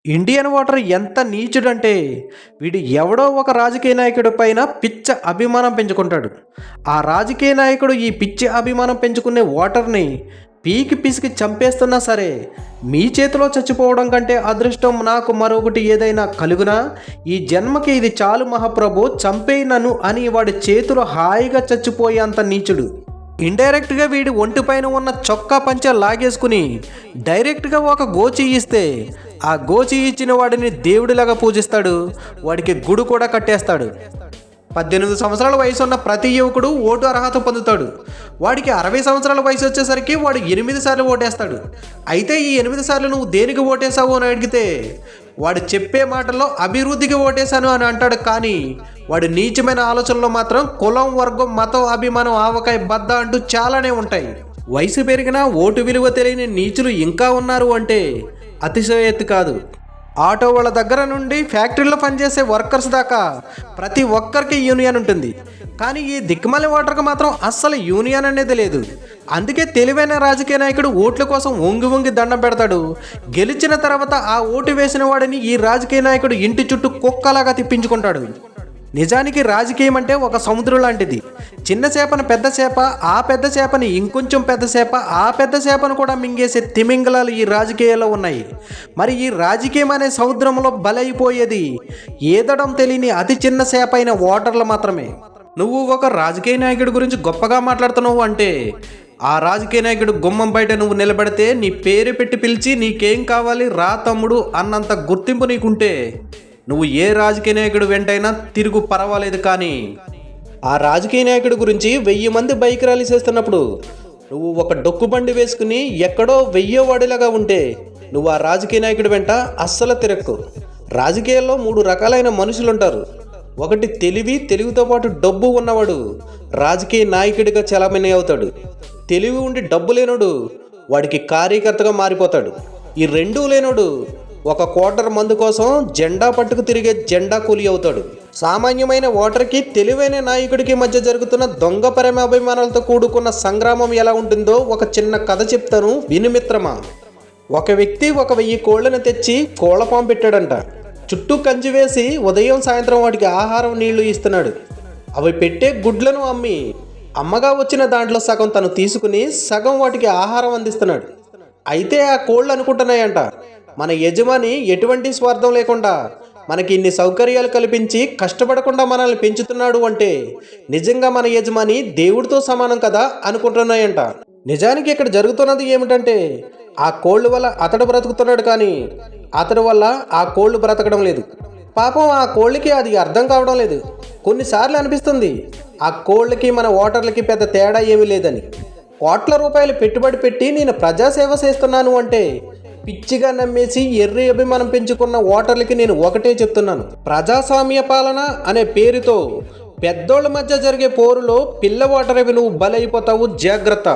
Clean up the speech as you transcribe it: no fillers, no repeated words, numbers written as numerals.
Indian voter ఎంత నీచుడంటే వీడు ఎవడో ఒక రాజకీయ నాయకుడి పైన పిచ్చ అభిమానం పెంచుకుంటాడు. ఆ రాజకీయ నాయకుడు ఈ పిచ్చి అభిమానం పెంచుకునే ఓటర్ని పీకి పిసికి చంపేస్తున్నా సరే, మీ చేతిలో చచ్చిపోవడం కంటే అదృష్టం నాకు మరొకటి ఏదైనా కలుగునా, ఈ జన్మకి ఇది చాలు మహాప్రభు, చంపేయి నన్ను అని వాడి చేతులు హాయిగా చచ్చిపోయేంత నీచుడు. ఇండైరెక్ట్గా వీడి ఒంటిపైన ఉన్న చొక్కా పంచె లాగేసుకుని డైరెక్ట్గా ఒక గోచి ఇస్తే ఆ గోచి ఇచ్చిన వాడిని దేవుడిలాగా పూజిస్తాడు, వాడికి గుడి కూడా కట్టేస్తాడు. 18 సంవత్సరాల వయసు ఉన్న ప్రతి యువకుడు ఓటు అర్హత పొందుతాడు. వాడికి 60 సంవత్సరాల వయసు వచ్చేసరికి వాడు 8 సార్లు ఓటేస్తాడు. అయితే ఈ 8 సార్లు నువ్వు దేనికి ఓటేసావు అని అడిగితే వాడు చెప్పే మాటల్లో అభివృద్ధికి ఓటేశాను అని అంటాడు. కానీ వాడి నీచమైన ఆలోచనలో మాత్రం కులం, వర్గం, మతం, అభిమానం, ఆవకాయ, బద్ద అంటూ చాలానే ఉంటాయి. వయసు పెరిగినా ఓటు విలువ తెలియని నీచులు ఇంకా ఉన్నారు అంటే అతిశయోక్తి కాదు. ఆటో వాళ్ళ దగ్గర నుండి ఫ్యాక్టరీలో పనిచేసే వర్కర్స్ దాకా ప్రతి ఒక్కరికి యూనియన్ ఉంటుంది. కానీ ఈ దిక్కుమాలి ఓటర్కి మాత్రం అస్సలు యూనియన్ అనేది లేదు. అందుకే తెలివైన రాజకీయ నాయకుడు ఓట్ల కోసం వంగి వంగి దండం పెడతాడు. గెలిచిన తర్వాత ఆ ఓటు వేసిన వాడిని ఈ రాజకీయ నాయకుడు ఇంటి చుట్టూ కుక్కలాగా తిప్పించుకుంటాడు. నిజానికి రాజకీయం అంటే ఒక సముద్రం లాంటిది. చిన్న చేపను పెద్ద చేప, ఆ పెద్ద చేపని ఇంకొంచెం పెద్ద చేప, ఆ పెద్ద చేపను కూడా మింగేసే తిమింగలాలు ఈ రాజకీయాల్లో ఉన్నాయి. మరి ఈ రాజకీయం అనే సముద్రంలో బలైపోయేది ఈదడం తెలియని అతి చిన్న చేప అయిన ఓటర్లు మాత్రమే. నువ్వు ఒక రాజకీయ నాయకుడి గురించి గొప్పగా మాట్లాడుతున్నావు అంటే ఆ రాజకీయ నాయకుడు గుమ్మం బయట నువ్వు నిలబడితే నీ పేరు పెట్టి పిలిచి నీకేం కావాలి రా తమ్ముడు అన్నంత గుర్తింపు నీకుంటే నువ్వు ఏ రాజకీయ నాయకుడు వెంటైనా తిరుగు పర్వాలేదు. కానీ ఆ రాజకీయ నాయకుడి గురించి 1000 మంది బైక్ ర్యాలీ చేస్తున్నప్పుడు నువ్వు ఒక డొక్కు బండి వేసుకుని ఎక్కడో 1000 వాడిలాగా ఉంటే నువ్వు ఆ రాజకీయ నాయకుడి వెంట అస్సలు తిరక్కు. రాజకీయాల్లో 3 రకాలైన మనుషులు ఉంటారు. ఒకటి తెలివితో పాటు డబ్బు ఉన్నవాడు రాజకీయ నాయకుడిగా చలామణి అవుతాడు. తెలివి ఉండి డబ్బు లేనోడు వాడికి కార్యకర్తగా మారిపోతాడు. ఈ రెండూ లేనోడు ఒక క్వార్టర్ మందు కోసం జెండా పట్టుకు తిరిగే జెండా కూలి అవుతాడు. సామాన్యమైన ఓటర్కి తెలివైన నాయకుడికి మధ్య జరుగుతున్న దొంగ ప్రేమాభిమానాలతో కూడుకున్న సంగ్రామం ఎలా ఉంటుందో ఒక చిన్న కథ చెప్తాను వినుమిత్రమా. ఒక వ్యక్తి 1000 కోళ్లను తెచ్చి కోళ్లపాం పెట్టాడంట. చుట్టూ కంచి వేసి ఉదయం సాయంత్రం వాటికి ఆహారం, నీళ్లు ఇస్తున్నాడు. అవి పెట్టే గుడ్లను అమ్మి అమ్మగా వచ్చిన దాంట్లో సగం తను తీసుకుని సగం వాటికి ఆహారం అందిస్తున్నాడు. అయితే ఆ కోళ్ళు అనుకుంటున్నాయంట, మన యజమాని ఎటువంటి స్వార్థం లేకుండా మనకి ఇన్ని సౌకర్యాలు కల్పించి కష్టపడకుండా మనల్ని పెంచుతున్నాడు అంటే నిజంగా మన యజమాని దేవుడితో సమానం కదా అనుకుంటున్నాయంట. నిజానికి ఇక్కడ జరుగుతున్నది ఏమిటంటే ఆ కోళ్ళ వల్ల అతడు బ్రతుకుతున్నాడు, కానీ అతడి వల్ల ఆ కోళ్ళు బ్రతకడం లేదు. పాపం ఆ కోళ్ళకి అది అర్థం కావడం లేదు. కొన్నిసార్లు అనిపిస్తుంది ఆ కోళ్ళకి మన ఓటర్లకి పెద్ద తేడా ఏమీ లేదని. కోట్ల రూపాయలు పెట్టుబడి పెట్టి నేను ప్రజాసేవ చేస్తున్నాను అంటే పిచ్చిగా నమ్మేసి ఎర్రి అభిమానం పెంచుకున్న ఓటర్లకి నేను ఒకటే చెప్తున్నాను, ప్రజాస్వామ్య పాలన అనే పేరుతో పెద్దోళ్ళ మధ్య జరిగే పోరులో పిల్ల ఓటర్వి నువ్వు బలైపోతావు, జాగ్రత్త.